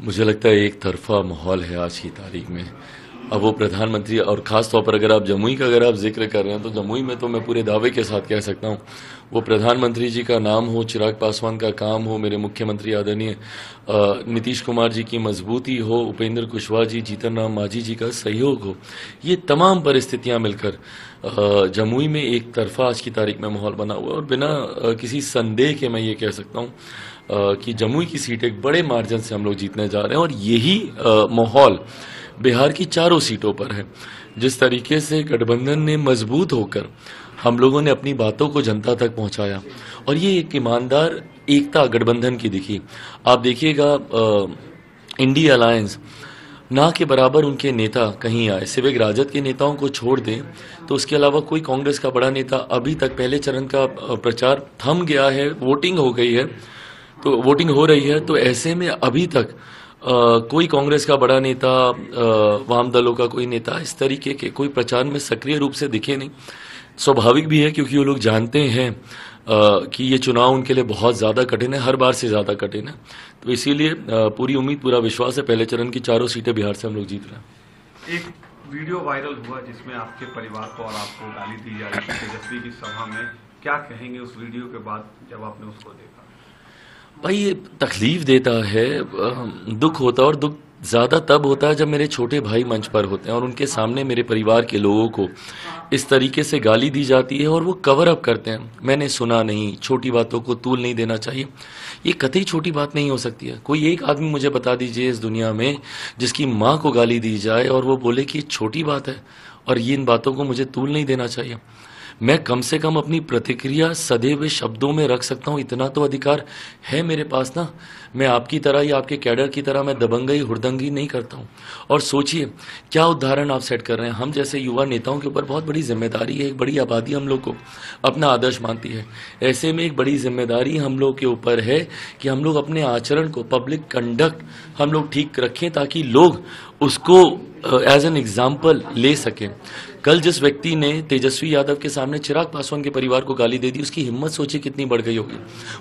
मुझे लगता है एक तरफा माहौल है आज की तारीख में। अब वो प्रधानमंत्री और ख़ास तौर पर अगर आप जमुई का अगर आप जिक्र कर रहे हैं तो जमुई में तो मैं पूरे दावे के साथ कह सकता हूँ, वो प्रधानमंत्री जी का नाम हो, चिराग पासवान का काम हो, मेरे मुख्यमंत्री आदरणीय नीतीश कुमार जी की मजबूती हो, उपेंद्र कुशवाहा जी, जीतन राम मांझी जी का सहयोग हो, ये तमाम परिस्थितियाँ मिलकर जमुई में एक तरफा आज की तारीख में माहौल बना हुआ है। और बिना किसी संदेह के मैं ये कह सकता हूँ कि जमुई की सीट एक बड़े मार्जिन से हम लोग जीतने जा रहे हैं। और यही माहौल बिहार की चारों सीटों पर है। जिस तरीके से गठबंधन ने मजबूत होकर हम लोगों ने अपनी बातों को जनता तक पहुंचाया और ये एक ईमानदार एकता गठबंधन की दिखी। आप देखिएगा इंडिया अलायंस ना के बराबर उनके नेता कहीं आए, सिविक राजद के नेताओं को छोड़ दें तो उसके अलावा कोई कांग्रेस का बड़ा नेता अभी तक, पहले चरण का प्रचार थम गया है, वोटिंग हो गई है, तो वोटिंग हो रही है, तो ऐसे में अभी तक कोई कांग्रेस का बड़ा नेता, वाम दलों का कोई नेता इस तरीके के कोई प्रचार में सक्रिय रूप से दिखे नहीं। स्वाभाविक भी है क्योंकि वो लोग जानते हैं कि ये चुनाव उनके लिए बहुत ज़्यादा कठिन है, हर बार से ज़्यादा कठिन है। तो इसीलिए पूरी उम्मीद, पूरा विश्वास है पहले चरण की चारों सीटें बिहार से हम लोग जीत रहे हैं। एक वीडियो वायरल हुआ जिसमें आपके परिवार को और आपको गाली दी जा रही थी तेजस्वी की सभा में, क्या कहेंगे उस वीडियो के बाद जब आपने उसको देखा? भाई ये तकलीफ देता है, दुख होता है, और दुख ज़्यादा तब होता है जब मेरे छोटे भाई मंच पर होते हैं और उनके सामने मेरे परिवार के लोगों को इस तरीके से गाली दी जाती है और वो कवर अप करते हैं। मैंने सुना नहीं, छोटी बातों को तूल नहीं देना चाहिए। ये कतई छोटी बात नहीं हो सकती है। कोई एक आदमी मुझे बता दीजिए इस दुनिया में जिसकी माँ को गाली दी जाए और वो बोले कि ये छोटी बात है और ये इन बातों को मुझे तूल नहीं देना चाहिए। मैं कम से कम अपनी प्रतिक्रिया सधे हुए शब्दों में रख सकता हूँ, इतना तो अधिकार है मेरे पास ना। मैं आपकी तरह या आपके कैडर की तरह मैं दबंगई हुड़दंगी नहीं करता हूँ। और सोचिए क्या उदाहरण आप सेट कर रहे हैं। हम जैसे युवा नेताओं के ऊपर बहुत बड़ी जिम्मेदारी है, एक बड़ी आबादी हम लोग को अपना आदर्श मानती है। ऐसे में एक बड़ी जिम्मेदारी हम लोग के ऊपर है कि हम लोग अपने आचरण को, पब्लिक कंडक्ट हम लोग ठीक रखें ताकि लोग उसको एज एन एग्जाम्पल ले सकें। कल जिस व्यक्ति ने तेजस्वी यादव के सामने चिराग पासवान के परिवार को गाली दे दी, उसकी हिम्मत सोचिए कितनी बढ़ गई होगी।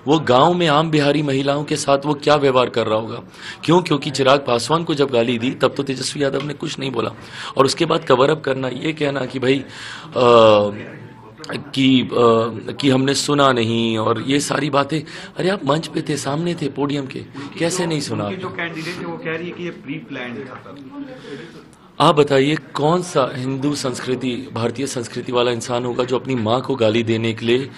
वो गांव में आम बिहारी महिलाओं के साथ वो क्या व्यवहार कर रहा होगा। क्यों? क्योंकि चिराग पासवान को जब गाली दी तब तो तेजस्वी यादव ने कुछ नहीं बोला, और उसके बाद कवर अप करना, ये कहना कि भाई कि हमने सुना नहीं और ये सारी बातें। अरे आप मंच पे थे, सामने थे, पोडियम के, कैसे नहीं सुना? जो कैंडिडेट है वो कह रही है कि ये प्री प्लान्ड था। आप बताइए कौन सा हिंदू संस्कृति, भारतीय संस्कृति वाला इंसान होगा जो अपनी माँ को गाली देने के लिए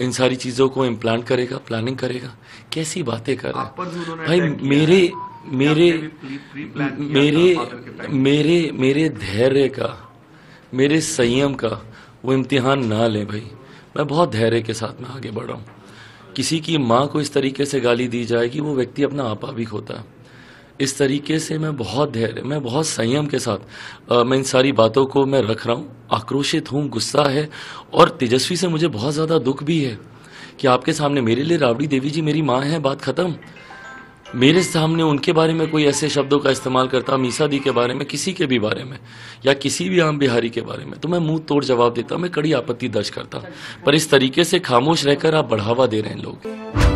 इन सारी चीजों को इम्प्लांट करेगा, प्लानिंग करेगा? कैसी बातें कर रहे हैं भाई। मेरे धैर्य का, मेरे संयम का वो इम्तिहान ना लें भाई। मैं बहुत धैर्य के साथ में आगे बढ़ रहा हूँ। किसी की माँ को इस तरीके से गाली दी जाएगी, वो व्यक्ति अपना आपा भी खोता है। इस तरीके से मैं बहुत धैर्य, मैं बहुत संयम के साथ मैं इन सारी बातों को मैं रख रहा हूँ। आक्रोशित हूँ, गुस्सा है, और तेजस्वी से मुझे बहुत ज़्यादा दुख भी है कि आपके सामने मेरे लिए राबड़ी देवी जी मेरी माँ है, बात खत्म। मेरे सामने उनके बारे में कोई ऐसे शब्दों का इस्तेमाल करता, मीसा दी के बारे में, किसी के भी बारे में, या किसी भी आम बिहारी के बारे में, तो मैं मुंह तोड़ जवाब देता, मैं कड़ी आपत्ति दर्ज करता। पर इस तरीके से खामोश रहकर आप बढ़ावा दे रहे हैं लोग।